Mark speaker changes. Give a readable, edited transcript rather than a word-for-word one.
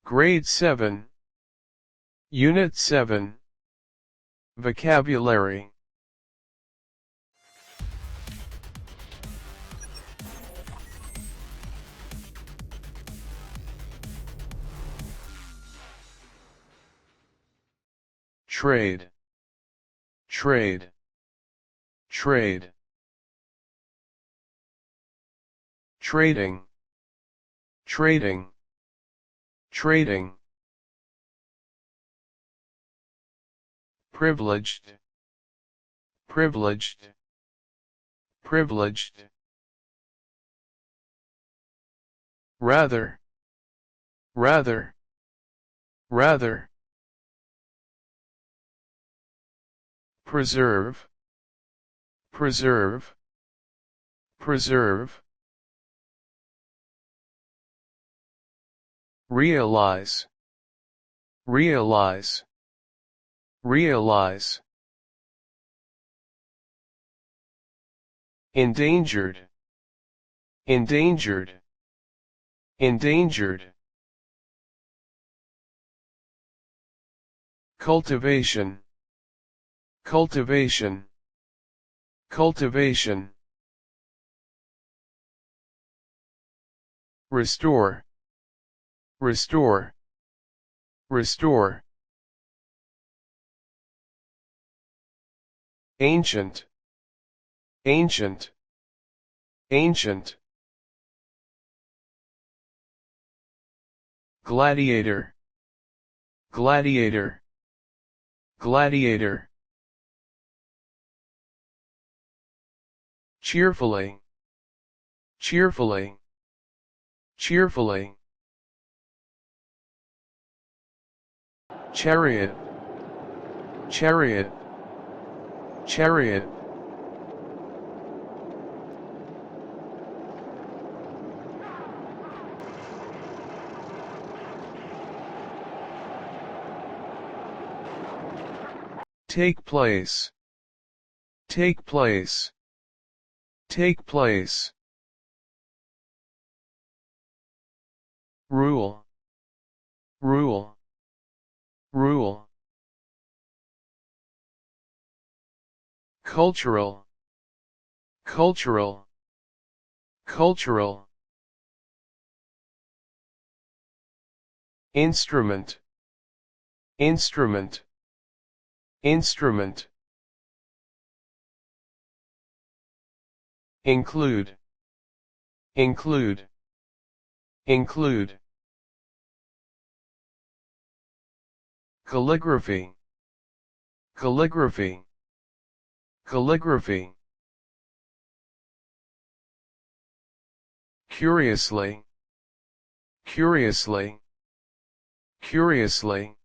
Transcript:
Speaker 1: Grade 7, Unit 7, Vocabulary. Trade, trade, trade. Trading, trading, trading. Privileged, privileged, privileged. Rather, rather, rather. Preserve, preserve, preserve. Realize, realize, realize. Endangered, endangered, endangered. Cultivation, cultivation, cultivation. Restore, restore, restore. Ancient, ancient, ancient. Gladiator, gladiator, gladiator. Cheerfully, cheerfully, cheerfully. Chariot, chariot, chariot. Take place, take place, take place. Rule, rule, rule. Cultural, cultural, cultural. Instrument, instrument, instrument. Include, include, include. Calligraphy, calligraphy, calligraphy. Curiously, curiously, curiously.